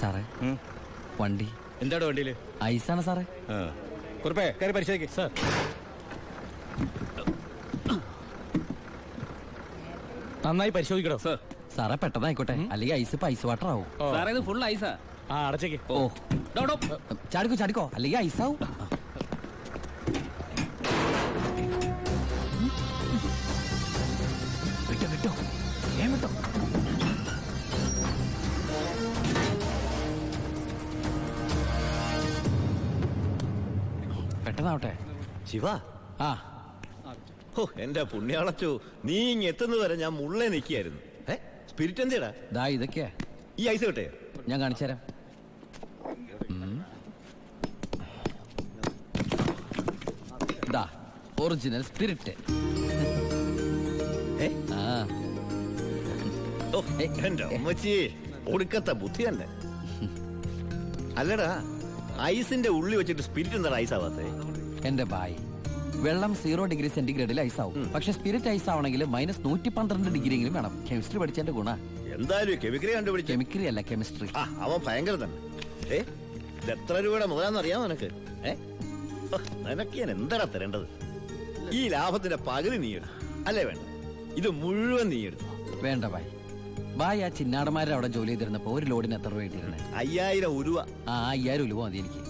സാറേ വണ്ടി എന്താണ് വണ്ടിയില്? ഐസാണ് സാറേ. കുറിപ്പേ കയറി പരിശോധിക്ക്. സാർ നന്നായി പരിശോധിക്കണോ? സാർ സാറേ പെട്ടെന്നായിക്കോട്ടെ, അല്ലെങ്കിൽ ഐസ് ഇപ്പൊ ഐസ് വാട്ടർ ആവും. സാറേ ഇത് ഫുൾ ഐസാ. അടച്ചേക്ക്. ഓ ചാടിക്കോ ചാടിക്കോ, അല്ലെങ്കിൽ ഐസാവും. വിട്ടോ വിട്ടോ വിട്ടോ. പെട്ടെന്നാവട്ടെ. ശിവ, ആ ഓ എന്റെ പുണ്യാളച്ചു, നീ ഇങ്ങെത്തുന്നവരെ ഞാൻ മുള്ളേ നിൽക്കുകയായിരുന്നു. സ്പിരിറ്റ് എന്തേടാ? ദാ ഇതൊക്കെയാ. ഈ ഐസ് കിട്ടേ? ഞാൻ കാണിച്ചുതരാം. ദാ ഒറിജിനൽ സ്പിരിറ്റ്. എന്റെ അമ്മച്ചി, ഒടുക്കത്തെ ബുദ്ധി തന്നെ. അല്ലടാ, ഐസിന്റെ ഉള്ളി വെച്ചിട്ട് സ്പിരിറ്റ് എന്താ ഐസ് ആവാത്തേ? എന്റെ ബായ്, വെള്ളം 0 ഡിഗ്രി സെന്റിഗ്രേഡിൽ ഐസ് ആവും. പക്ഷെ സ്പിരിറ്റ് ഐസ് ആവണമെങ്കിൽ -112 ഡിഗ്രിയെങ്കിലും വേണം. കെമിസ്ട്രി പഠിച്ചതിന്റെ ഗുണ. എന്തായാലും കെമിക്കറി കണ്ടുപിടിച്ചു. കെമിക്കറി അല്ല, കെമിസ്ട്രി. അവൻ ഭയങ്കര തന്നെ. ഇത് എത്ര രൂപയുടെ മുതലാന്ന് അറിയാമോ നിനക്ക്? നിനക്ക് ഞാൻ എന്താടാ തരേണ്ടത്? ഈ ലാഭത്തിന്റെ പകുതി നീ എടുത്തു അല്ലേ? വേണ്ട, ഇത് മുഴുവൻ നീ എടുത്തു. വേണ്ട ബായ്. ബായ്, ആ ചിന്നാടന്മാരുടെ അവിടെ ജോലി ചെയ്തിരുന്നപ്പോ ഒരു ലോഡിന് എത്ര രൂപ കിട്ടിയിരുന്നേ? 5000 രൂപ. 5000 രൂപ മതി എനിക്ക്.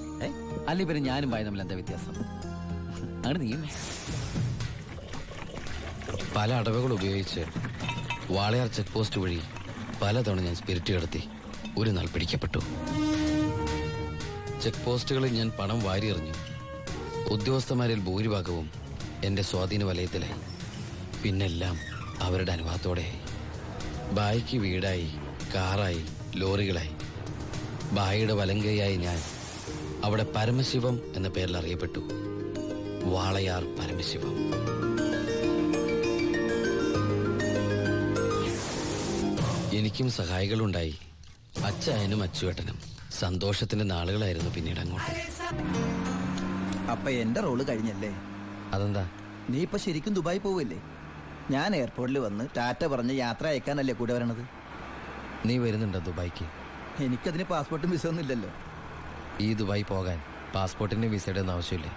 അല്ല പിന്നെ ഞാനും ബായ് തമ്മിൽ എന്താ വ്യത്യാസം? അങ്ങനെ നീ പല അടവുകൾ ഉപയോഗിച്ച് വാളയാർ ചെക്ക് പോസ്റ്റ് വഴി പലതവണ ഞാൻ സ്പിരിറ്റ് കടത്തി ഒരു നാൾ പിടിക്കപ്പെട്ടു. ചെക്ക് പോസ്റ്റുകളിൽ ഞാൻ പണം വാരിയെറിഞ്ഞു. ഉദ്യോഗസ്ഥന്മാരിൽ ഭൂരിഭാഗവും എന്റെ സ്വാധീന വലയത്തിലായി. പിന്നെല്ലാം അവരുടെ അനുവാദത്തോടെയായി. ബായിക്ക് വീടായി, കാറായി, ലോറികളായി. ബായിയുടെ വലങ്കയായി ഞാൻ അവിടെ പരമശിവം എന്ന പേരിൽ അറിയപ്പെട്ടു. വാളയാർ പരമശിവം. എനിക്കും സഹായികളുണ്ടായി. അച്ചായനും അച്ചുവേട്ടനും. സന്തോഷത്തിന്റെ നാളുകളായിരുന്നു പിന്നീട് അങ്ങോട്ട്. അപ്പൊ എന്റെ റോള് കഴിഞ്ഞല്ലേ? അതെന്താ? നീ ഇപ്പൊ ശരിക്കും ദുബായി പോവല്ലേ? ഞാൻ എയർപോർട്ടിൽ വന്ന് ടാറ്റ പറഞ്ഞ് യാത്ര അയക്കാനല്ലേ കൂടെ വരണത്? നീ വരുന്നുണ്ടോ ദുബായിക്ക്? എനിക്കതിന് പാസ്പോർട്ടും വിസ ഒന്നും ഇല്ലല്ലോ. ഈ ദുബായി പോകാൻ പാസ്പോർട്ടിന്റെ വിസയുടെ ഒന്നും ആവശ്യമില്ലേ.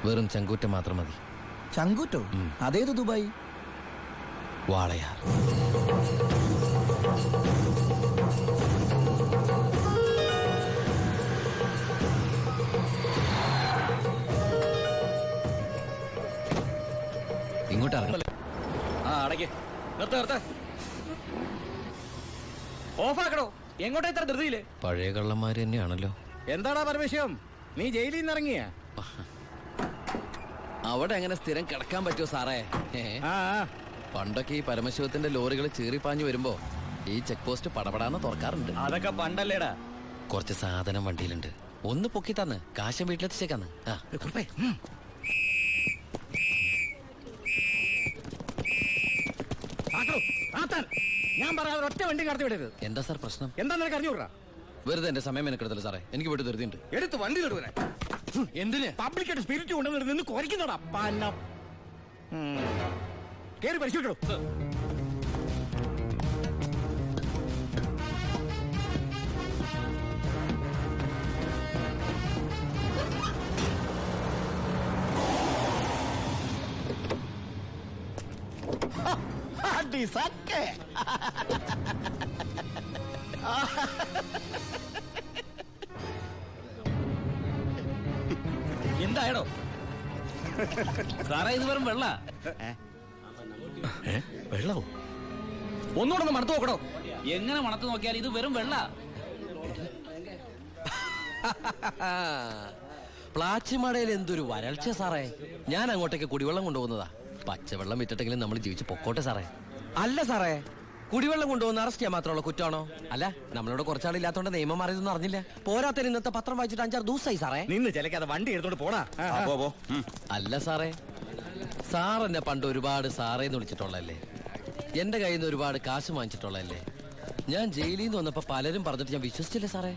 വെറും ചങ്കൂറ്റം മാത്രം മതി. ചങ്കൂറ്റോ? അതേത് ദുബായി? വാളയാർ. ഇങ്ങോട്ട് ഇറങ്ങ. അടയ്ക്ക്. നിർത്ത. ഓഫാക്കടോ. എങ്ങോട്ടാ ഇത്ര ധൃതിയില്? പഴയ കള്ളന്മാര് തന്നെയാണല്ലോ. എന്താടാ പരമേശ്വരം, നീ ജയിലിൽ നിന്ന് ഇറങ്ങിയ? അവിടെ എങ്ങനെ സ്ഥിരം കിടക്കാൻ പറ്റുമോ സാറേ? പണ്ടൊക്കെ ഈ പരമശിവത്തിന്റെ ലോറികൾ ചീറിപ്പാഞ്ഞു വരുമ്പോ ഈ ചെക്ക് പോസ്റ്റ് പടപടാന്ന് തുറക്കാറുണ്ട്. അതൊക്കെ പണ്ടല്ലേടാ. കുറച്ച് സാധനം വണ്ടിയിലുണ്ട്, ഒന്ന് പൊക്കി തന്ന് കാശം വീട്ടിലെത്തിച്ചേക്കാന്ന്. ഞാൻ പറയാതെ ഒറ്റ വണ്ടി കടത്തി വിടരുത്. എന്താ സാർ പ്രശ്നം? എന്താ നിനക്ക് അറിഞ്ഞൂടാ? വെറുതെ എന്റെ സമയം മെനക്കെടുത്തല്ലോ സാറേ, എനിക്ക് വീട്ടിൽ ധൃതിയുണ്ട്. എടുത്ത് വണ്ടി തൊടുവനെ. എന്തിന്? പബ്ലിക്കായിട്ട് സ്പിരിറ്റ് കൊണ്ടുവന്നിട്ട് നിന്ന് കുറയ്ക്കുന്നോടാ. കേറി പരിശോധിക്കണോ? എന്തായടോ സാറേ? ഇത് വെറും വെള്ള. വെള്ളമോ? ഒന്നുകൂടെ മണത്ത് നോക്കടോ. എങ്ങനെ മണത്ത് നോക്കിയാൽ ഇത് വെറും വെള്ള. പ്ലാച്ചിമടയിൽ എന്തൊരു വരൾച്ച സാറേ. ഞാൻ അങ്ങോട്ടേക്ക് കുടിവെള്ളം കൊണ്ടുപോകുന്നതാ. പച്ചവെള്ളം വിറ്റിട്ടെങ്കിലും നമ്മൾ ജീവിച്ച് പൊക്കോട്ടെ സാറേ. അല്ല സാറേ, കുടിവെള്ളം കൊണ്ടുപോകുന്ന അറസ്റ്റ് ചെയ്യാൻ മാത്രമുള്ള കുറ്റമാണോ? അല്ല, നമ്മളോട് കുറച്ചാളില്ലാത്തോണ്ട് നിയമം മാറിയതൊന്നും അറിഞ്ഞില്ല. പോരാത്തതിന് ഇന്നത്തെ പത്രം വായിച്ചിട്ട് 5-6 ദിവസമായി സാറേ. നിന്ന് ചിലക്കാതെ വണ്ടി എടുത്തോണ്ട് പോടാ. അല്ല സാറേ, സാർ എന്നെ പണ്ട് ഒരുപാട് സാറേന്ന് വിളിച്ചിട്ടുള്ളല്ലേ. എന്റെ കയ്യിൽ നിന്ന് ഒരുപാട് കാശ് വാങ്ങിച്ചിട്ടുള്ളല്ലേ. ഞാൻ ജയിലിൽ നിന്ന് വന്നപ്പോ പലരും പറഞ്ഞിട്ട് ഞാൻ വിശ്വസിച്ചില്ല സാറേ.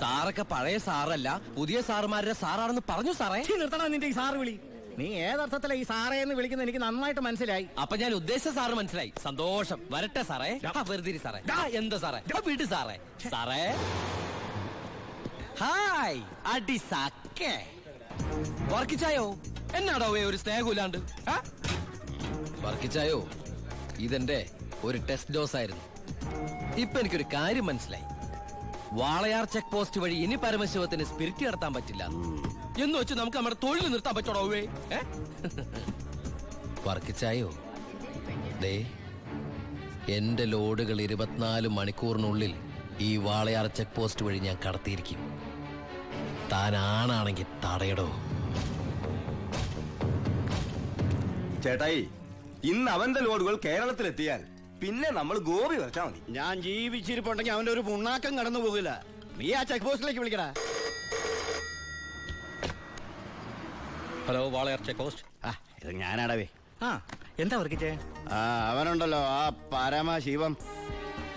സാറൊക്കെ പഴയ സാറല്ല, പുതിയ സാറുമാരുടെ സാറാണെന്ന് പറഞ്ഞു സാറേ. നിർത്തണം നിന്റെ ഈ സാറ് വിളി. നീ ഏതർത്ഥത്തിലാ ഈ സാറേ എന്ന് വിളിക്കുന്നത് എനിക്ക് നന്നായിട്ട് മനസ്സിലായി. അപ്പൊ ഞാൻ ഉദ്ദേശിച്ച സാറ് മനസ്സിലായി. സന്തോഷം. വരട്ടെ സാറേ. വെറുതെ സാറേ. എന്താ സാറേ? വീട് സാറേ. സാറേ ഹായ് അടി സാക്കേ വർക്കിച്ചായോ? എന്നാടോ ഒരു സ്നേഹമില്ലാണ്ട്? വർക്കിച്ചായോ, ഇതെന്റെ ഒരു ടെസ്റ്റ് ഡോസ് ആയിരുന്നു. ഇപ്പൊ എനിക്കൊരു കാര്യം മനസ്സിലായി. വാളയാർ ചെക്ക് പോസ്റ്റ് വഴി ഇനി പരമശിവത്തിന് സ്പിരിറ്റ് നടത്താൻ പറ്റില്ല എന്ന് വെച്ച് നമുക്ക് നമ്മുടെ തൊഴിൽ നിർത്താൻ പറ്റോടോ? വർക്കിച്ചായോ, ദേ എന്റെ ലോഡുകൾ 24 മണിക്കൂറിനുള്ളിൽ ഈ വാളയാർ ചെക്ക് പോസ്റ്റ് വഴി ഞാൻ കടത്തിയിരിക്കും. താൻ ആണാണെങ്കിൽ തടയടോ. ചേട്ടായി, ഇന്ന് അവന്റെ ലോഡുകൾ കേരളത്തിലെത്തിയാൽ പിന്നെ നമ്മൾ ഗോപി വരച്ചാ മതി. ഞാൻ ജീവിച്ചിരിപ്പുണ്ടെങ്കിൽ അവന്റെ ഒരു പുണ്ണാക്കം കടന്നു പോകില്ല. നീ ആ ചെക്ക് പോസ്റ്റിലേക്ക് വിളിക്കടാ. Hello, Walayar check post. ഇത് ഞാനാടവേ. ആ എന്താ വർക്കിച്ചേ? അവനുണ്ടല്ലോ ആ പരമശിവം,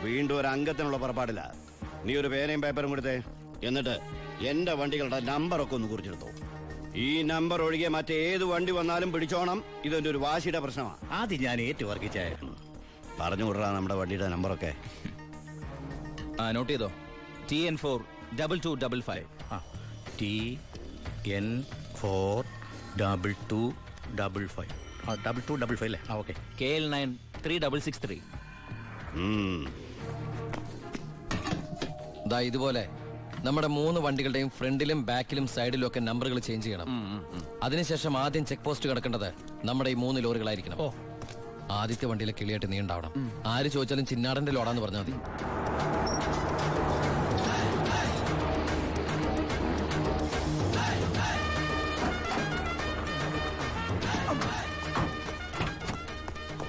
വീണ്ടും ഒരു അംഗത്തിനുള്ള പുറപ്പാടില്ല. നീ ഒരു പേനയും പേപ്പറും കൊടുത്തേ. എന്നിട്ട് എന്റെ വണ്ടികളുടെ നമ്പറൊക്കെ ഒന്ന് കുറിച്ചെടുത്തോ. ഈ നമ്പർ ഒഴികെ മറ്റേത് വണ്ടി വന്നാലും പിടിച്ചോണം. ഇതെന്റെ ഒരു വാശിയുടെ പ്രശ്നമാണ്. ആദ്യം ഞാൻ ഏറ്റു വർക്കിച്ചേ. പറഞ്ഞു വിടറാ നമ്മുടെ വണ്ടിയുടെ നമ്പറൊക്കെ. നോട്ട് ചെയ്തോ. TN4 2255. TN4 2255. 2255 അല്ലേ? ഓക്കെ. KL9 3663. ദാ ഇതുപോലെ നമ്മുടെ 3 വണ്ടികളുടെയും ഫ്രണ്ടിലും ബാക്കിലും സൈഡിലും ഒക്കെ നമ്പറുകൾ ചേഞ്ച് ചെയ്യണം. അതിനുശേഷം ആദ്യം ചെക്ക് പോസ്റ്റ് കിടക്കേണ്ടത് നമ്മുടെ ഈ 3 ലോറികളായിരിക്കണം. ആദ്യത്തെ വണ്ടിയിലെ കിളിയായിട്ട് നീ ഉണ്ടാവണം. ആര് ചോദിച്ചാലും ചിന്നാടന്റെ ലോഡാന്ന് പറഞ്ഞാൽ മതി.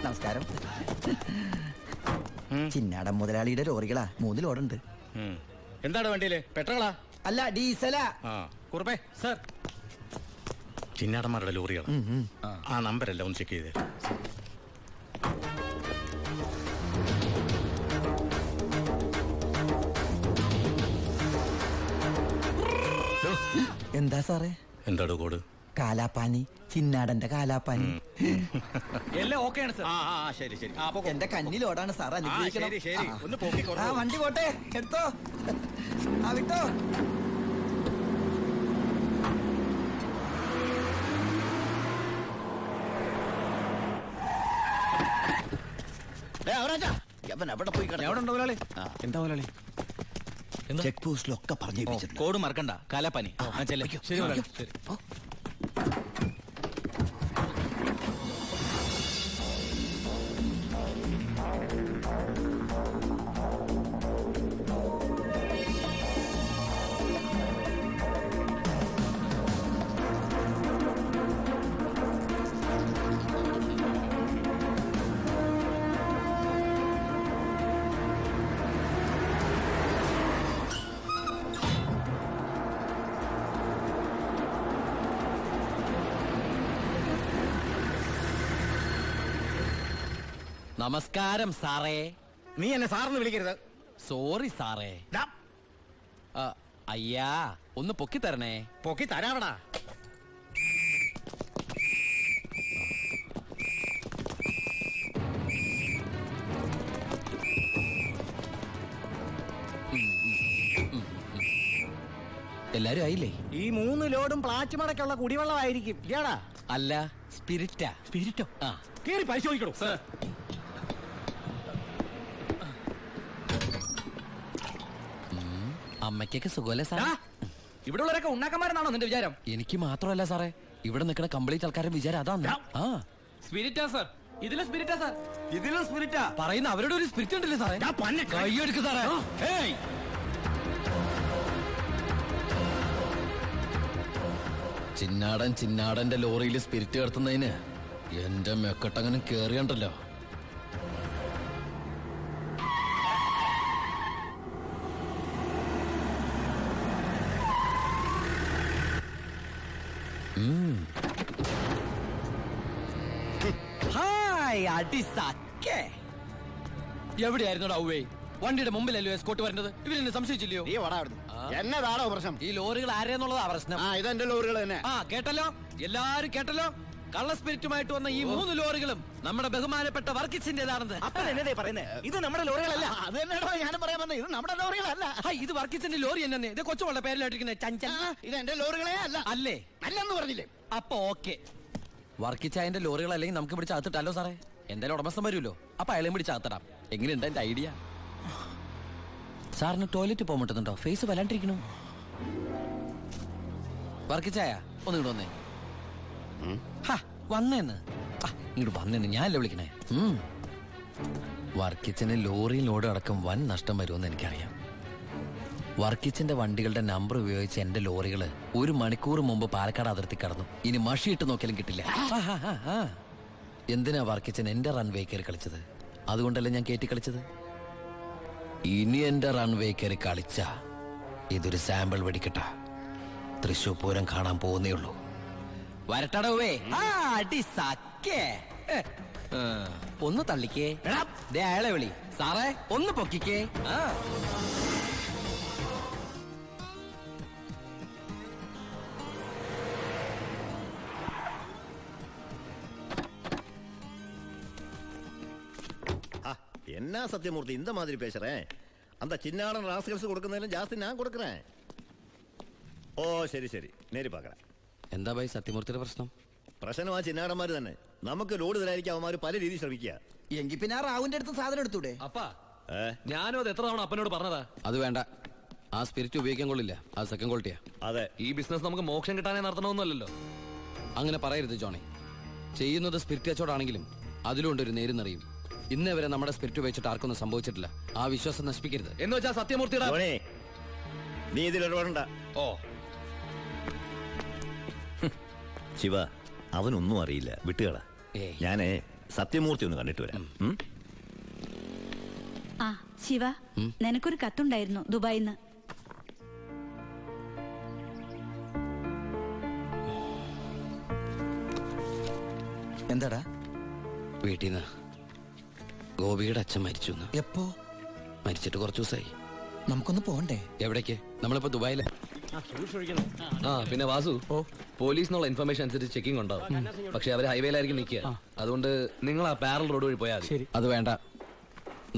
നമസ്കാരം. ചിന്നാടൻ മുതലാളിയുടെ ലോറികളാ, 3 ലോഡുണ്ട്. എന്താണ് വണ്ടിയില്? പെട്രോളാ? അല്ല, ഡീസലാ. കുറുപ്പേ സർ, ചിന്നാടന്മാരുടെ ലോറികളാ. ആ നമ്പരെല്ലാം ഒന്ന് ചെക്ക് ചെയ്തേ. എന്താ സാറേ? എന്താടോ കോഡ്? കാലാപ്പാനി, ചിന്നാടന്റെ കാലാപ്പാനി. എല്ലാം ഓക്കെയാണ് സർ. ശരി ശരി. എന്റെ കന്നിലോടാണ് സാർ, അനുഗ്രഹിക്കണം. ശരി ശരി, ഒന്ന് പോക്കിക്കോ. ആ വണ്ടി പോട്ടെ, എടുത്തോ. ആ വിട്ടോ. അവിടെ പോയി എവിടെ ഉണ്ടോ മുതലാളി? എന്താ മുതലാളി? ചെക്ക് പോസ്റ്റിലൊക്കെ പറഞ്ഞു. കോഡ് മറക്കണ്ട. കാലാപ്പാനി. ശരി മുതലാളി. ശരി. നമസ്കാരം സാറേ. നീ എന്നെ സാറിന് വിളിക്കരുത്. സോറി സാറേ. അയ്യാ, ഒന്ന് പൊക്കി തരണേ. പൊക്കി തരാവടാ. എല്ലാരും ആയില്ലേ? ഈ 3 ലോഡും പ്ലാച്ചുമടക്കുള്ള കുടിവെള്ളമായിരിക്കും. ഇയാടാ? അല്ല, സ്പിരിറ്റാ. സ്പിരിറ്റോ? ആ, കേറി പരിശോധിക്കണോ? അമ്മയ്ക്കൊക്കെ സുഖമല്ലേ സാറേ? ഇവിടെ ഉള്ളവരൊക്കെ ഉണ്ണാക്കന്മാരെന്നാണോ നിന്റെ വിചാരം? എനിക്ക് മാത്രമല്ല സാറേ, ഇവിടെ നിൽക്കുന്ന കംപ്ലീറ്റ് ആൾക്കാരുടെ വിചാരം അതാണ്. ആ, സ്പിരിറ്റാ സർ. ഇതിലും സ്പിരിറ്റാ സർ. ഇതിലും സ്പിരിറ്റാ പറയുന്ന അവരുടെ ഒരു സ്പിരിറ്റ് ഉണ്ടല്ലേ സാറേ? കൈയെടുക്ക് സാറേ. ഏയ്, ചിന്നാടന്റെ ലോറിയിൽ സ്പിരിറ്റ് കടത്തുന്നതിന് എന്റെ മെക്കട്ടങ്ങനെ കേറിയണ്ടല്ലോ. ഹായ് അടി സാക്കേ. എവിടെയായിരുന്നു ഔവേ? വണ്ടിയുടെ മുമ്പിലല്ലോ എസ്കോട്ട് വരുന്നത്. ഇവരെന്നെ സംശയിച്ചില്ലയോ? നീ വടാ അവിടുന്ന്. എന്നതാണോ പ്രശ്നം? ഈ ലോറികൾ ആരെന്നുള്ളതാ പ്രശ്നം. ഇതെന്റെ ലോറികൾ തന്നെ. ആ കേട്ടല്ലോ, എല്ലാരും കേട്ടല്ലോ, കള്ള സ്പിരിറ്റുമായിട്ട് വന്ന ഈ 3 ലോറികളും നമ്മുടെ ബഹുമാനപ്പെട്ട വർക്കിച്ചിന്റേതാണെന്ന്. അപ്പൊ എന്നതേ പറയുന്നേ, ഇത് നമ്മുടെ ലോറികളല്ല. അത് തന്നെയാണോ ഞാനും പറയാൻ വന്നത്, ഇത് നമ്മുടെ ലോറികളല്ല. ഇത് വർക്കിച്ചിന്റെ ലോറി എന്നെ ഇത് കൊച്ചുവളുടെ പേരിലായിട്ടിരിക്കുന്ന ചഞ്ചൽ ഇത് എന്റെ ലോറികളെ അല്ല. അല്ലേ? അല്ലെന്ന് പറഞ്ഞില്ലേ? അപ്പൊ ഓക്കെ, വർക്കിച്ചായന്റെ ലോറികൾ അല്ലെങ്കിൽ നമുക്ക് പിടിച്ച് അകത്തിട്ടല്ലോ സാറേ. എന്തായാലും ഉടമസ്ഥൻ വരുമല്ലോ, അപ്പൊ അയാളെയും പിടിച്ച് അകത്തിടാം. എങ്ങനെയുണ്ട് എന്റെ ഐഡിയ? സാറിന് ടോയ്ലറ്റ് പോകാൻ പറ്റുന്നുണ്ടോ? ഫേസ് വല്ലാണ്ടിരിക്കണു. വർക്കിച്ചായ ഒന്ന് ഇങ്ങോട്ട് വന്നേ. വന്നേന്ന് ഇങ്ങോട്ട് വന്നേന്ന് ഞാനല്ലേ വിളിക്കണേ. വർക്കിച്ചന് ലോറിയിൽ ലോഡ് അടക്കം വൻ നഷ്ടം വരുമെന്ന് എനിക്കറിയാം. വർക്കിച്ചിന്റെ വണ്ടികളുടെ നമ്പർ ഉപയോഗിച്ച് എന്റെ ലോറികള് 1 മണിക്കൂർ മുമ്പ് പാലക്കാട് അതിർത്തി കടന്നു. ഇനി മഷിയിട്ട് നോക്കിയാലും കിട്ടില്ല. എന്തിനാ വർക്കിച്ചൻ എന്റെ റൺവേ കയറി കളിച്ചത്? അതുകൊണ്ടല്ലേ ഞാൻ കയറ്റി കളിച്ചത്. ഇനി എന്റെ റൺവേ കയറി കളിച്ച ഇതൊരു സാമ്പിൾ വെടിക്കട്ട. തൃശൂർ പൂരം കാണാൻ പോകുന്നേ ഉള്ളൂ. വരട്ടടവേ. ഒന്ന് തള്ളിക്കേ. അയാളെ വിളി. സാറേ ഒന്ന് പൊക്കിക്കേ. என்ன சத்தியமூர்த்தி இந்த மாதிரி பேசுறேன்? அந்த சின்னாடன் ராஸ்கல்ஸ் கொடுക്കുന്നതിലും ജാസ്തി ഞാൻ കൊടുക്കறேன். ഓ ശരി ശരി, നേരി പാക്കറേൻ. എന്താ ഭായി സത്യമൂർത്തിയുടെ പ്രശ്നം? പ്രശ്നം ആ ചിന്നാടന്മാര് തന്നെ. നമുക്ക് ലോഡ് തരാതിരിക്കാൻ അവന്മാര് പല രീതിയിൽ ശ്രമിക്കുക. എങ്കിൽ പിന്നെ ആ റാവുന്റെ അടുത്ത് സാധനം എടുത്തൂടെ? അപ്പാ ഞാനും അത് എത്ര തവണ അപ്പനോട് പറഞ്ഞതാ. അത് വേണ്ട, ആ സ്പിരിറ്റ് ഉപയോഗിക്കാൻ കൊള്ളില്ല. അത് സെക്കൻഡ് ക്വാളിറ്റിയാ. അതെ, ഈ ബിസിനസ് നമുക്ക് മോക്ഷം കിട്ടാനേ നടത്തണമെന്നല്ലോ. അങ്ങനെ പറയരുത് ജോണി. ചെയ്യുന്നത് സ്പിരിറ്റ് കച്ചവടാണെങ്കിലും അതിലുണ്ട് ഒരു നേരുന്നറിയും. ഇന്നേ വരെ നമ്മുടെ സ്പിരിറ്റ് ഉപയോഗിച്ചിട്ട് ആർക്കൊന്നും സംഭവിച്ചിട്ടില്ല. ആ വിശ്വാസം നശിപ്പിക്കരുത്. എന്ന് വെച്ചാൽ സത്യമൂർത്തിയുടെ ജോണി, നീ ഇതിൽ ഇടപെടണ്ട. ഓ ശിവ, അവനൊന്നും അറിയില്ല, വിട്ടുകള. ഏയ്. ഞാന് സത്യമൂർത്തി ഒന്ന് കണ്ടിട്ട് വരാം. ആ ശിവ, നിനക്കൊരു കത്തുണ്ടായിരുന്നു ദുബായിന്ന്. എന്താടാ? വീട്ടിൽ നിന്ന് ഗോപിയുടെ അച്ഛൻ മരിച്ചു. എപ്പോ? മരിച്ചിട്ട് കുറച്ചു ദിവസമായി. നമുക്കൊന്ന് പോണ്ടേ? എവിടേക്ക്? നമ്മളിപ്പോ ദുബായിലെ. ആ പിന്നെ വാസു, പോലീസിനുള്ള ഇൻഫർമേഷൻ അനുസരിച്ച് ചെക്കിംഗ് ഉണ്ടാവും. പക്ഷെ അവര് ഹൈവേയിലായിരിക്കും നിൽക്കുക. അതുകൊണ്ട് നിങ്ങൾ ആ പാരൽ റോഡ് വഴി പോയാൽ മതി. അത് വേണ്ട,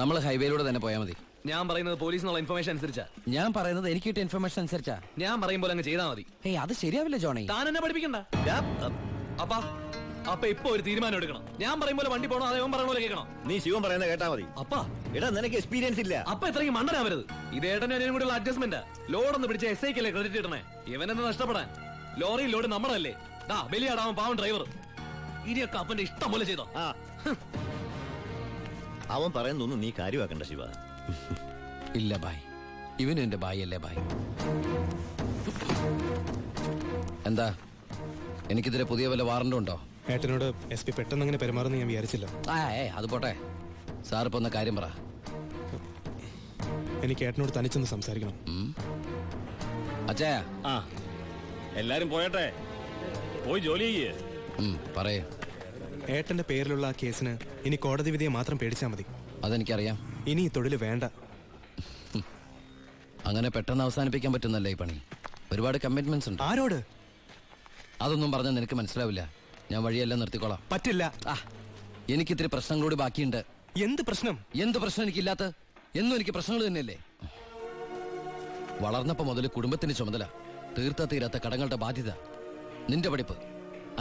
നമ്മൾ ഹൈവേയിലൂടെ തന്നെ പോയാൽ മതി. ഞാൻ പറയുന്നത് പോലീസിനുള്ള ഇൻഫർമേഷൻ അനുസരിച്ചാ. ഞാൻ പറയുന്നത് എനിക്ക് കിട്ടിയ ഇൻഫർമേഷൻ അനുസരിച്ചാ. ഞാൻ പറയുമ്പോൾ അങ്ങ് ചെയ്താൽ മതി. ഏയ് അത് ശരിയാവില്ല ജോണി. താൻ എന്നെ പഠിപ്പിക്കണ്ട. അപ്പൊ ഇപ്പൊ ഒരു തീരുമാനം എടുക്കണം. ഞാൻ പറയുമ്പോൾ വണ്ടി പോകണോ അതേ പറയണ പോലെ കേൾക്കണം. നീ ശിവൻ പറയുന്നത് കേട്ടാ മതി. അപ്പാ എടാ, നിനക്ക് എക്സ്പീരിയൻസ് ഇല്ല. അപ്പൊ ഇത്രയും മണ്ടനാവരുത്. ഇത് ഏട്ടനും അനിയനും കൂടെയുള്ള അഡ്ജസ്റ്റ്മെന്റ്. ലോഡ് ഒന്ന് പിടിച്ച SI ക്കല്ലേ ക്രെഡിറ്റ് കിട്ടണേ. ഇവനെന്ന് നഷ്ടപ്പെടാൻ. ലോറി ലോഡ് നമ്മളല്ലേ. ബലിയാടാവൻ പാവൻ ഡ്രൈവർ. ഇനിയൊക്കെ അപ്പന്റെ ഇഷ്ടം പോലെ ചെയ്തോ. അവൻ പറയുന്നൊന്നും നീ കാര്യമാക്കണ്ട ശിവ. ഇല്ല ബായ്, ഇവനും എന്റെ ബായ് അല്ലേ ബായ്. എന്താ, എനിക്കിതിരെ പുതിയ വല്ല വാറണ്ടും ഉണ്ടോ? ഏട്ടനോട് SP പെട്ടെന്ന് അങ്ങനെ പെരുമാറുന്ന ഞാൻ വിചാരിച്ചില്ല. അത് പോട്ടെ. സാർ ഇപ്പൊ ഒന്ന് കാര്യം പറ. എനിക്ക് ഏട്ടനോട് തനിച്ചൊന്ന് സംസാരിക്കണം. അച്ഛാ. എല്ലാരും പോയട്ടെ, പോയി ജോലി ചെയ്യേ. പറയേ. ഏട്ടന്റെ പേരിലുള്ള ആ കേസിന് ഇനി കോടതി വിധിയെ മാത്രം പേടിച്ചാൽ മതി. അതെനിക്കറിയാം. ഇനി ഈ തൊഴിൽ വേണ്ട. അങ്ങനെ പെട്ടെന്ന് അവസാനിപ്പിക്കാൻ പറ്റുന്നല്ലേ ഈ പണി. ഒരുപാട് കമ്മിറ്റ്മെന്റ്സ് ഉണ്ട്. ആരോട്? അതൊന്നും പറഞ്ഞാൽ നിനക്ക് മനസ്സിലാവില്ല. ഞാൻ വഴിയെല്ലാം നിർത്തിക്കോളാം. പറ്റില്ല. എനിക്കിത്തിരി പ്രശ്നങ്ങളോട് ബാക്കിയുണ്ട്. എന്ത് പ്രശ്നം? എന്ത് പ്രശ്നം എനിക്കില്ലാത്ത? എന്നും എനിക്ക് പ്രശ്നങ്ങൾ തന്നെയല്ലേ. വളർന്നപ്പോ മുതൽ കുടുംബത്തിന്റെ ചുമതല, തീർത്ത തീരാത്ത കടങ്ങളുടെ ബാധ്യത, നിന്റെ പഠിപ്പ്,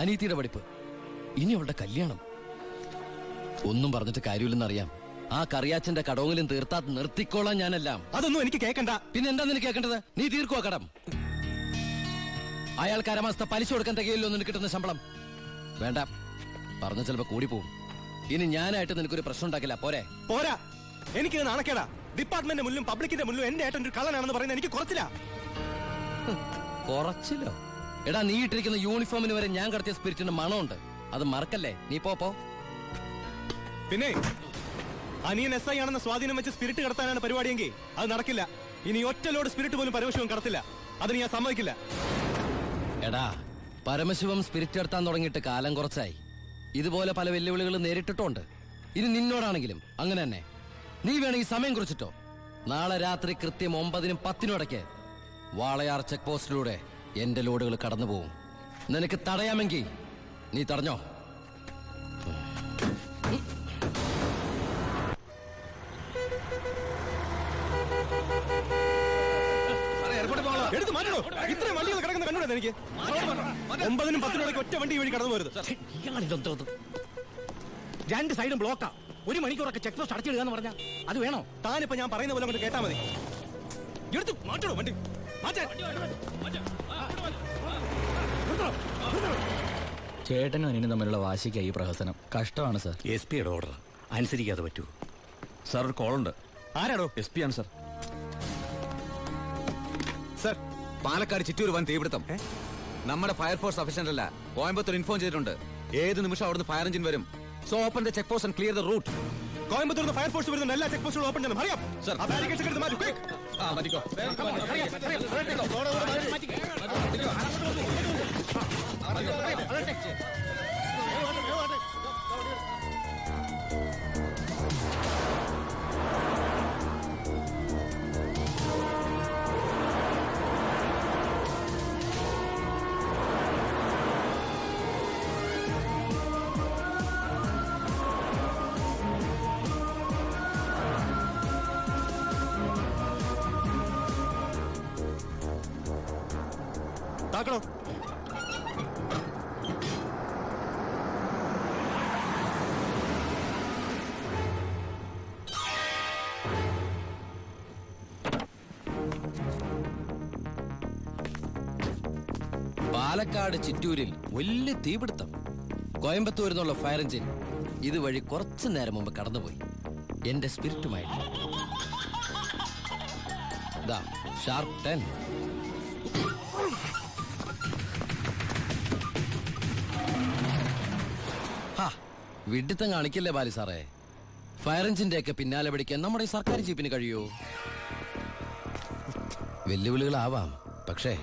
അനീതിയുടെ പഠിപ്പ്, ഇനി അവളുടെ കല്യാണം. ഒന്നും പറഞ്ഞിട്ട് കാര്യമില്ലെന്നറിയാം. ആ കറിയാച്ചന്റെ കടവങ്ങളും തീർത്താ നിർത്തിക്കോളാം ഞാനെല്ലാം. അതൊന്നും എനിക്ക് കേൾക്കണ്ട. പിന്നെ എന്താ നിനക്ക് കേൾക്കേണ്ടത്? നീ തീർക്കുവാ കടം. അയാൾക്ക് അരമാസത്തെ പലിശ കൊടുക്കാൻ തികയില്ലോ നിനക്ക് കിട്ടുന്ന ശമ്പളം. വേണ്ട, പറഞ്ഞ ചിലപ്പോ കൂടിപ്പോവും. ഇനി ഞാനായിട്ട് നിനക്കൊരു പ്രശ്നം ഉണ്ടാക്കില്ല. പോരെ? പോരാ, എനിക്ക് നാണക്കേടാ. ഡിപ്പാർട്ട്മെന്റ് മുന്നിലും പബ്ലിക്കിന്റെ മുന്നിലും എന്റെ ഏട്ടൻ ഒരു കള്ളനാണെന്ന് പറയുന്നത് എനിക്ക് കുറച്ചില്ല. കുറച്ചില്ലോ? എടാ, നീ ഇട്ടിരിക്കുന്ന യൂണിഫോമിന് വരെ ഞാൻ കടത്തിയ സ്പിരിറ്റിന്റെ മണമുണ്ട്. അത് മറക്കല്ലേ. നീ പോ. പിന്നെ അനിയൻ SI ആണെന്ന സ്വാധീനം വെച്ച് സ്പിരിറ്റ് കടത്താനാണ് പരിപാടിയെങ്കിൽ അത് നടക്കില്ല. ഇനി ഒറ്റ ലോഡ് സ്പിരിറ്റ് പോലും പരമശിവം കടത്തില്ല. അതിന് ഞാൻ സമ്മതിക്കില്ല. എടാ, പരമശിവം സ്പിരിറ്റ് എടുത്താൻ തുടങ്ങിയിട്ട് കാലം കുറച്ചായി. ഇതുപോലെ പല വെല്ലുവിളികൾ നേരിട്ടിട്ടുണ്ട്. ഇനി നിന്നോടാണെങ്കിലും അങ്ങനെ തന്നെ. നീ വേണമെങ്കിൽ സമയം കുറിച്ചിട്ടോ. നാളെ രാത്രി കൃത്യം 9-10 ഇടയ്ക്ക് വാളയാർ ചെക്ക് പോസ്റ്റിലൂടെ എന്റെ ലോഡുകൾ കടന്നു പോവും. നിനക്ക് തടയാമെങ്കിൽ നീ തടഞ്ഞോ. എടുത്ത് മാറ്റണോ? ഇത്രയും വണ്ടികൾ കിടക്കുന്ന കണ്ടുകൂടെ എനിക്ക്? 9-നും 10-നും ഒറ്റ വണ്ടി വഴി കടന്നു പോരുത്. രണ്ട് സൈഡും ബ്ലോക്കാ. 1 മണിക്കൂറൊക്കെ ചെക്ക് പോസ്റ്റ് അടച്ചിടുക എന്ന് പറഞ്ഞാൽ അത് വേണോ? താനിപ്പോ ഞാൻ പറയുന്ന പോലെ കൊണ്ട് കേട്ടാ മതി. എടുത്ത് മാറ്റണോ വണ്ടി? മാറ്റാൻ. ചേട്ടനും അനിയനും തമ്മിലുള്ള വാശിക്കായി ഈ പ്രഹസനം. കഷ്ടമാണ് സർ. SP യുടെ ഓർഡർ അനുസരിക്കാതെ പറ്റൂ. സാർ ഒരു കോളുണ്ട്. ആരാടോ? SP ആണ് സാർ. സർ, പാലക്കാട് ചിറ്റൂർ വൻ തീപിടുത്തം. നമ്മുടെ ഫയർഫോഴ്സ് സഫീഷ്യന്റ് അല്ല. കോയമ്പത്തൂർ ഇൻഫോം ചെയ്തിട്ടുണ്ട്. ഏത് നിമിഷം അവിടുന്ന് ഫയർ എഞ്ചിൻ വരും. So open the check post and clear the route. Coimbatore fire force വരുന്ന എല്ലാ ചെക്ക് പോസ്റ്റുകളും ഓപ്പൺ ചെയ്യണം. അറിയാം സർ. ആ ബാരിക്കേഡ്സ് എടുത്ത് മാറ്റൂ. Quick. മാറ്റിക്കോ. താക്കണോ? പാലക്കാട് ചിറ്റൂരിൽ വലിയ തീപിടുത്തം. കോയമ്പത്തൂരിൽ നിന്നുള്ള ഫയർ എഞ്ചിൻ ഇതുവഴി കുറച്ചു നേരം മുമ്പ് കടന്നുപോയി. എന്റെ സ്പിരിറ്റുമായിട്ട് ഷാർപ്പ് 10. വിഡിത്തം കാണിക്കല്ലേ ബാലി സാറേ. ഫയർ എഞ്ചിന്റെ ഒക്കെ പിന്നാലെ പിടിക്കാൻ നമ്മുടെ ഈ സർക്കാർ ജീപ്പിന് കഴിയോ? വെല്ലുവിളികളാവാം, പക്ഷേ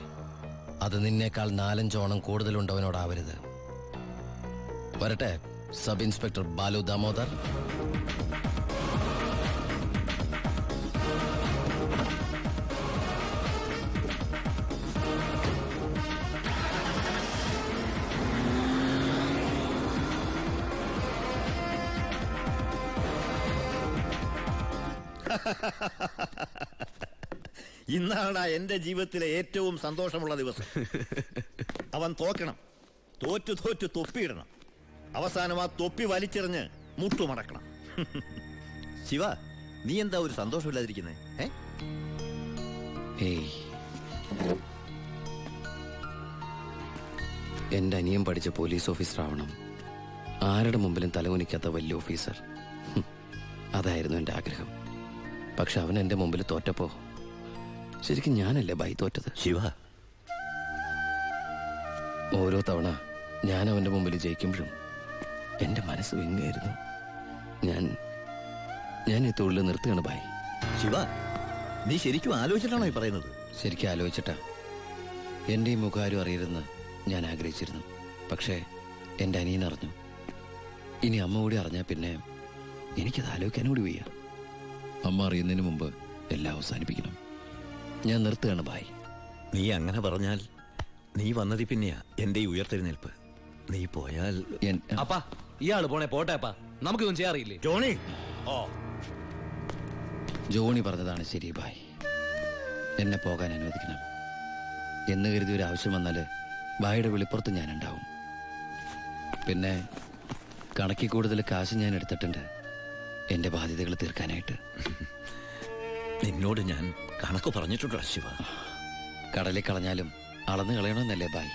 അത് നിന്നേക്കാൾ 4-5 ഓണം കൂടുതലുണ്ടവനോടാവരുത്. വരട്ടെ സബ് ഇൻസ്പെക്ടർ ബാലു ദാമോദർ. ഇന്നാണ് എന്റെ ജീവിതത്തിലെ ഏറ്റവും സന്തോഷമുള്ള ദിവസം. അവൻ തോക്കണം. തോറ്റു തോറ്റു തൊപ്പിയിടണം. അവസാനം ആ തൊപ്പി വലിച്ചെറിഞ്ഞ് മുട്ടുമടക്കണം. ശിവ, നീ എന്താ ഒരു സന്തോഷമില്ലാതിരിക്കുന്നേ? എന്റെ അനിയൻ പഠിച്ച പോലീസ് ഓഫീസർ ആവണം. ആരുടെ മുമ്പിലും തലകുനിക്കാത്ത വലിയ ഓഫീസർ. അതായിരുന്നു എന്റെ ആഗ്രഹം. പക്ഷെ അവൻ എന്റെ മുമ്പിൽ തോറ്റപ്പോ ശരിക്കും ഞാനല്ലേ ബൈ തോറ്റത്? ശിവ, ഓരോ തവണ ഞാൻ അവന്റെ മുമ്പിൽ ജയിക്കുമ്പോഴും എന്റെ മനസ്സ് വിങ്ങായിരുന്നു. ഞാൻ ഈ തൊഴിൽ നിർത്തുകയാണ് ബൈ. ശിവ, നീ ശരിക്കും ആലോചിച്ചിട്ടാണോ ഈ പറയുന്നത്? ശരിക്കും ആലോചിച്ചിട്ടാ. എന്റെ ഈ മുഖാരും അറിയരുതെന്ന് ഞാൻ ആഗ്രഹിച്ചിരുന്നു. പക്ഷേ എന്റെ അനിയൻ അറിഞ്ഞു. ഇനി അമ്മ കൂടി അറിഞ്ഞാൽ പിന്നെ എനിക്കത് ആലോചിക്കാനും കൂടി വയ്യ. അമ്മ അറിയുന്നതിന് മുമ്പ് എല്ലാം അവസാനിപ്പിക്കണം. ഞാൻ നിർത്തുകയാണ് ബായ്. നീ അങ്ങനെ പറഞ്ഞാൽ നീ വന്നതി പിന്നെയാ എന്റെ ഈ ഉയർത്തെഴുന്നേൽപ്പ്. നീ പോയാൽ അപ്പാ, ഇയാള് പോണേ പോട്ടെ അപ്പാ, നമുക്കൊന്നും ചെയ്യാറില്ലേ? ജോണി, ജോണി പറഞ്ഞതാണ് ശരി ബായ്. എന്നെ പോകാൻ അനുവദിക്കണം. എന്ന് കരുതി ഒരു ആവശ്യം വന്നാല് ബായുടെ വെളിപ്പുറത്ത് ഞാനുണ്ടാവും. പിന്നെ കണക്കിൽ കൂടുതൽ കാശ് ഞാൻ എടുത്തിട്ടുണ്ട് എന്റെ ബാധ്യതകൾ തീർക്കാനായിട്ട്. നിന്നോട് ഞാൻ കണക്ക് പറഞ്ഞിട്ടുണ്ടോ ശിവ? കടലിൽ കളഞ്ഞാലും അളന്ന് കളയണമെന്നല്ലേ ബായ്?